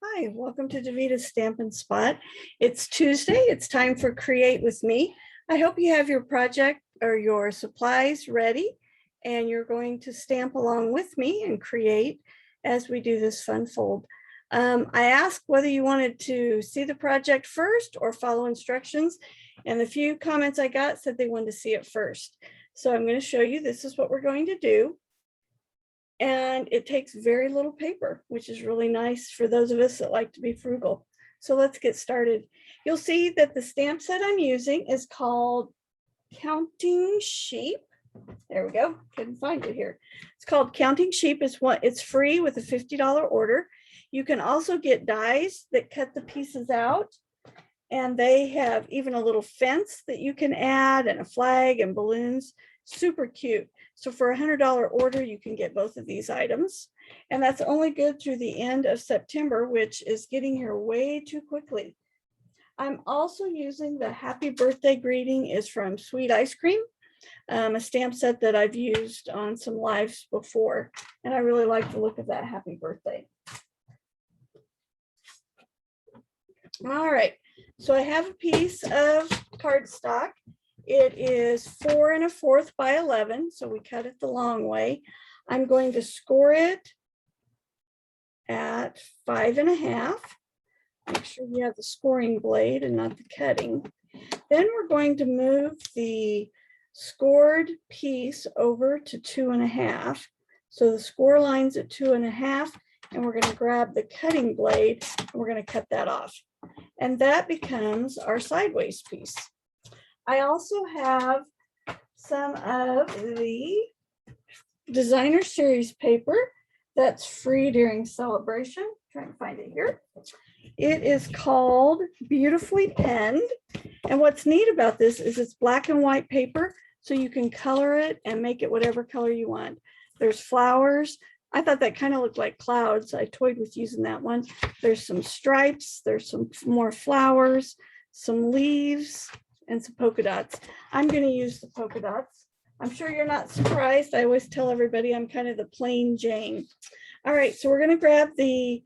Hi, welcome to Davita's Stampin' Spot. It's Tuesday. It's time for Create with Me. I hope you have your project or your supplies ready and you're going to stamp along with me and create as we do this fun fold. I asked whether you wanted to see the project first or follow instructions, and the few comments I got said they wanted to see it first. So I'm going to show you, this is what we're going to do. And it takes very little paper, which is really nice for those of us that like to be frugal. So let's get started. You'll see that the stamp set I'm using is called Counting Sheep. There we go. Couldn't find it here. It's called Counting Sheep. It's free with a $50 order. You can also get dies that cut the pieces out. And they have even a little fence that you can add and a flag and balloons. Super cute. So for a $100 order, you can get both of these items. And that's only good through the end of September, which is getting here way too quickly. I'm also using the Happy Birthday Greeting is from Sweet Ice Cream, a stamp set that I've used on some lives before. And I really like the look of that Happy Birthday. All right, so I have a piece of cardstock. It is 4 1/4 by 11, so we cut it the long way. I'm going to score it at 5 1/2. Make sure you have the scoring blade and not the cutting. Then we're going to move the scored piece over to 2 1/2. So the score line's at 2 1/2, and we're going to grab the cutting blade and we're going to cut that off. And that becomes our sideways piece. I also have some of the Designer Series paper that's free during celebration. Trying to find it here. It is called Beautifully Penned. And what's neat about this is it's black and white paper, so you can color it and make it whatever color you want. There's flowers. I thought that kind of looked like clouds. I toyed with using that one. There's some stripes. There's some more flowers, some leaves, and some polka dots. I'm going to use the polka dots. I'm sure you're not surprised. I always tell everybody I'm kind of the plain Jane. All right, so we're going to grab the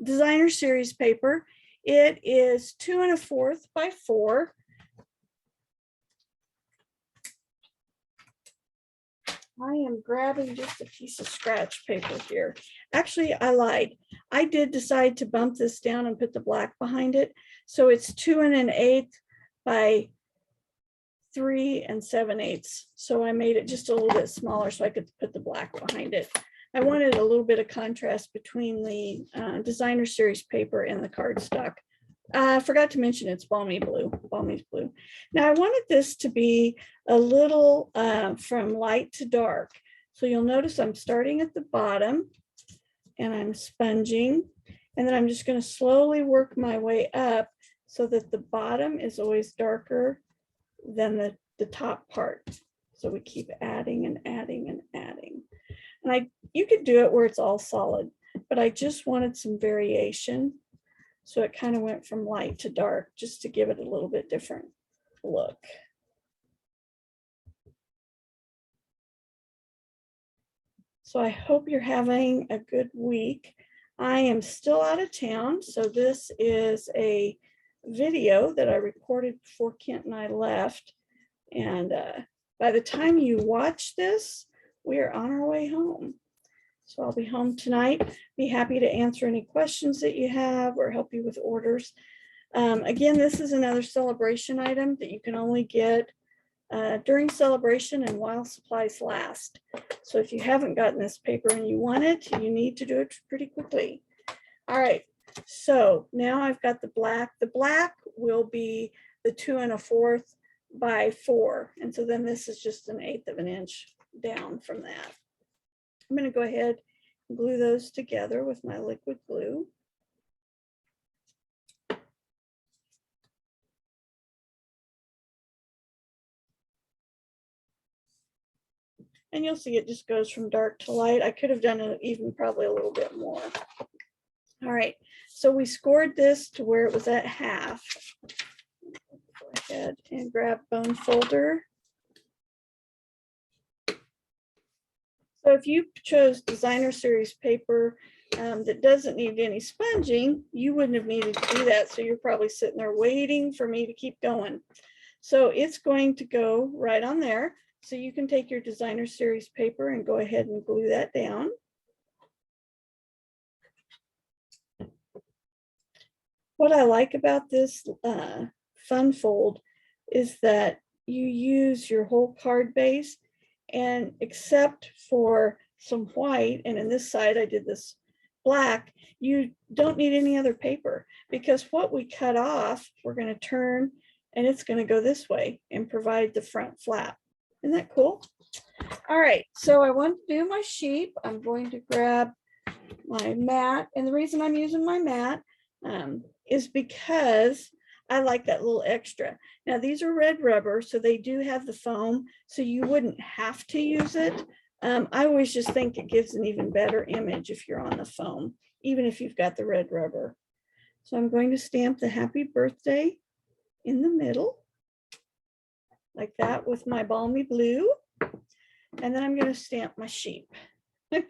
Designer Series paper. It is 2 1/4 by 4. I am grabbing just a piece of scratch paper here. Actually, I lied. I did decide to bump this down and put the black behind it. So it's 2 1/8 by 3 7/8. So I made it just a little bit smaller so I could put the black behind it. I wanted a little bit of contrast between the Designer Series paper and the cardstock. I forgot to mention it's balmy blue. Now I wanted this to be a little from light to dark. So you'll notice I'm starting at the bottom and I'm sponging, and then I'm just going to slowly work my way up so that the bottom is always darker than the top part. So we keep adding and adding and adding. And you could do it where it's all solid, but I just wanted some variation. So it kind of went from light to dark just to give it a little bit different look. So I hope you're having a good week. I am still out of town, so this is a video that I recorded before Kent and I left. And by the time you watch this, we are on our way home. So I'll be home tonight. Be happy to answer any questions that you have or help you with orders. Again, this is another celebration item that you can only get during celebration and while supplies last. So if you haven't gotten this paper and you want it, you need to do it pretty quickly. All right, so now I've got the black. The black will be the 2 1/4 by 4. And so then this is just 1/8 of an inch down from that. I'm going to go ahead and glue those together with my liquid glue. And you'll see it just goes from dark to light. I could have done it even probably a little bit more. All right, so we scored this to where it was at half. Go ahead and grab bone folder. So if you chose Designer Series paper, that doesn't need any sponging, you wouldn't have needed to do that. So you're probably sitting there waiting for me to keep going. So it's going to go right on there. So you can take your designer series paper and go ahead and glue that down. What I like about this fun fold is that you use your whole card base, and except for some white, and in this side I did this black, you don't need any other paper, because what we cut off, we're going to turn and it's going to go this way and provide the front flap. Isn't that cool? All right, so I want to do my sheep. I'm going to grab my mat, and the reason I'm using my mat is because I like that little extra. Now these are red rubber, so they do have the foam, so you wouldn't have to use it. I always just think it gives an even better image if you're on the foam, even if you've got the red rubber. So I'm going to stamp the happy birthday in the middle, like that, with my balmy blue. And then I'm going to stamp my sheep. I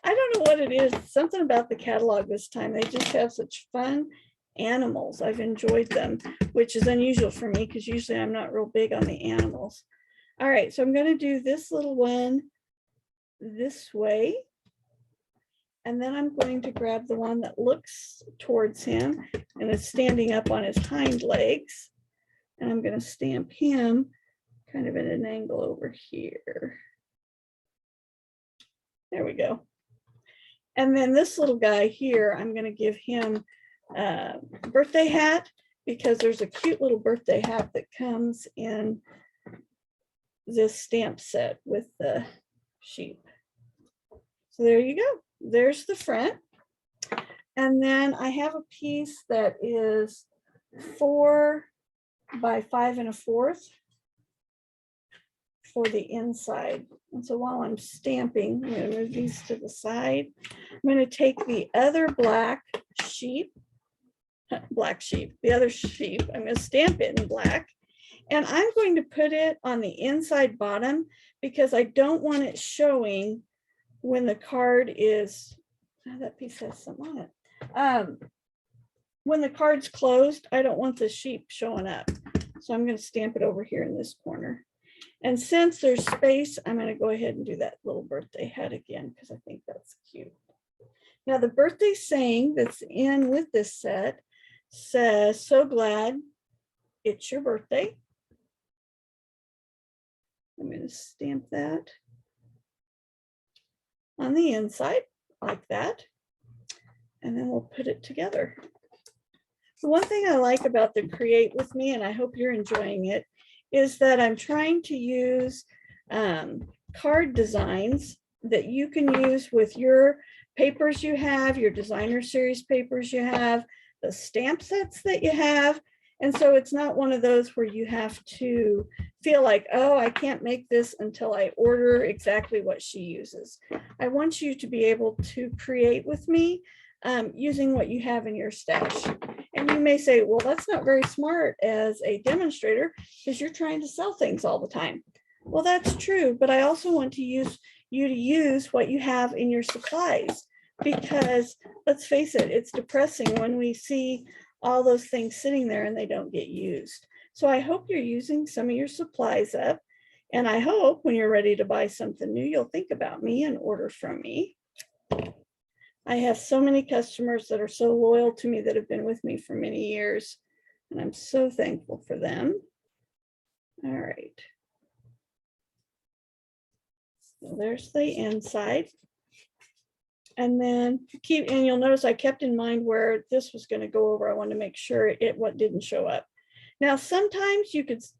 don't know what it is, something about the catalog this time. They just have such fun animals. I've enjoyed them, which is unusual for me because usually I'm not real big on the animals. All right, so I'm going to do this little one this way. And then I'm going to grab the one that looks towards him and is standing up on his hind legs. And I'm going to stamp him kind of at an angle over here. There we go. And then this little guy here, I'm going to give him a birthday hat, because there's a cute little birthday hat that comes in this stamp set with the sheep. So there you go. There's the front. And then I have a piece that is 4 by 5 1/4 for the inside. And so while I'm stamping, I'm going to move these to the side. I'm going to take the other black sheep, the other sheep, I'm going to stamp it in black. And I'm going to put it on the inside bottom because I don't want it showing when the card is, oh, that piece has some on it. When the card's closed, I don't want the sheep showing up. So I'm going to stamp it over here in this corner. And since there's space, I'm going to go ahead and do that little birthday hat again, because I think that's cute. Now the birthday saying that's in with this set says, "So glad it's your birthday." I'm going to stamp that on the inside like that. And then we'll put it together. The one thing I like about the Create With Me, and I hope you're enjoying it, is that I'm trying to use card designs that you can use with your papers you have, your designer series papers you have, the stamp sets that you have. And so it's not one of those where you have to feel like, oh, I can't make this until I order exactly what she uses. I want you to be able to create with me using what you have in your stash. And you may say, well, that's not very smart as a demonstrator because you're trying to sell things all the time. Well, that's true, but I also want to use you to use what you have in your supplies, because let's face it, it's depressing when we see all those things sitting there and they don't get used. So I hope you're using some of your supplies up, and I hope when you're ready to buy something new, you'll think about me and order from me. I have so many customers that are so loyal to me that have been with me for many years, and I'm so thankful for them. All right. So there's the inside. And then and you'll notice I kept in mind where this was going to go over. I wanted to make sure what didn't show up. Now, sometimes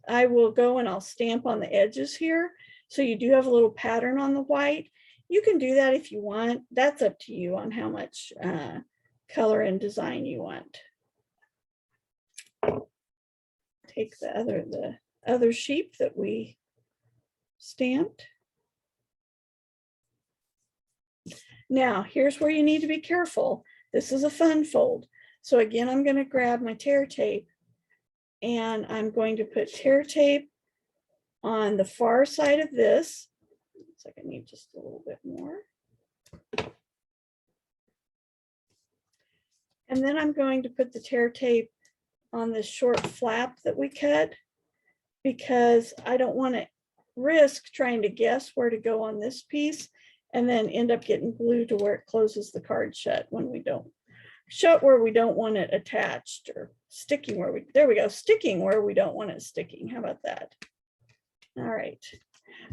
I will go and I'll stamp on the edges here. So you do have a little pattern on the white. You can do that if you want. That's up to you on how much color and design you want. Take the other sheep that we stamped. Now, here's where you need to be careful. This is a fun fold. So again, I'm going to grab my tear tape, and I'm going to put tear tape on the far side of this. Looks like I need just a little bit more. And then I'm going to put the tear tape on this short flap that we cut because I don't want to risk trying to guess where to go on this piece and then end up getting glue to where it closes the card shut when we don't shut where we don't want it attached, or sticking where we, there we go, sticking where we don't want it sticking. How about that? All right.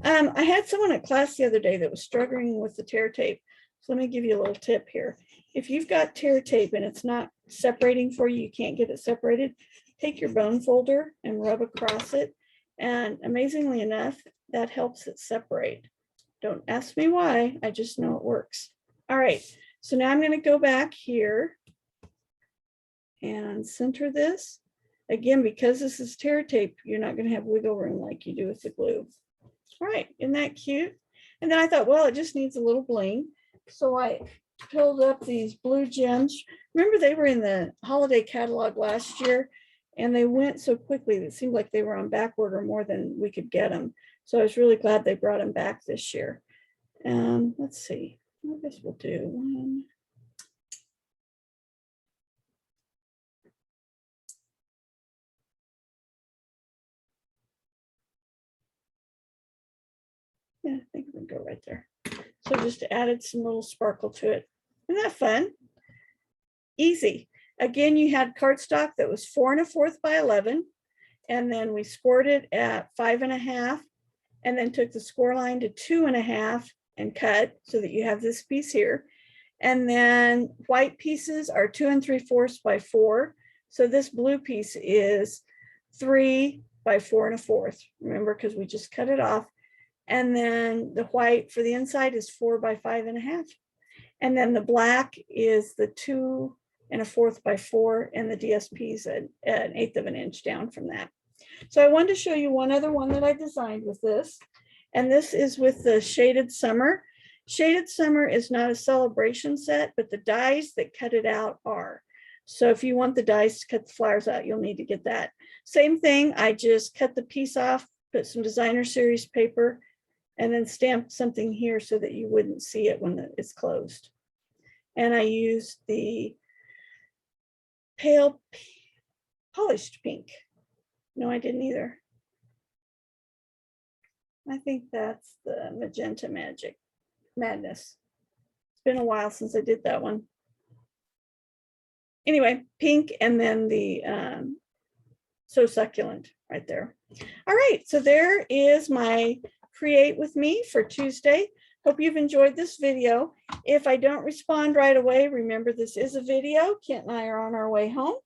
I had someone at class the other day that was struggling with the tear tape. So let me give you a little tip here. If you've got tear tape and it's not separating for you, you can't get it separated, take your bone folder and rub across it. And amazingly enough, that helps it separate. Don't ask me why, I just know it works. All right, so now I'm going to go back here and center this. Again, because this is tear tape, you're not going to have wiggle room like you do with the glue. All right, isn't that cute? And then I thought, well, it just needs a little bling. So I filled up these blue gems. Remember, they were in the holiday catalog last year, and they went so quickly that it seemed like they were on back order more than we could get them. So I was really glad they brought them back this year. Let's see, I guess we'll do one. Yeah, I think we can go right there. So just added some little sparkle to it. Isn't that fun? Easy. Again, you had cardstock that was 4 1/4 by 11, and then we scored it at 5 1/2, and then took the score line to 2 1/2 and cut so that you have this piece here. And then white pieces are 2 3/4 by 4. So this blue piece is 3 by 4 1/4. Remember, because we just cut it off. And then the white for the inside is 4 by 5 1/2. And then the black is the 2 1/4 by 4, and the DSP is an 1/8 of an inch down from that. So I wanted to show you one other one that I designed with this. And this is with the Shaded Summer. Shaded Summer is not a celebration set, but the dies that cut it out are. So if you want the dies to cut the flowers out, you'll need to get that. Same thing, I just cut the piece off, put some designer series paper, and then stamped something here so that you wouldn't see it when it's closed. And I used the pale polished pink. No, I didn't either. I think that's the Magenta Magic Madness. It's been a while since I did that one. Anyway, pink, and then the So Succulent right there. All right, so there is my Create with Me for Tuesday. Hope you've enjoyed this video. If I don't respond right away, remember this is a video. Kent and I are on our way home,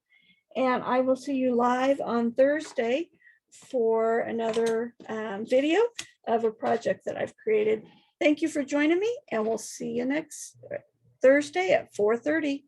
and I will see you live on Thursday for another video of a project that I've created. Thank you for joining me, and we'll see you next Thursday at 4:30.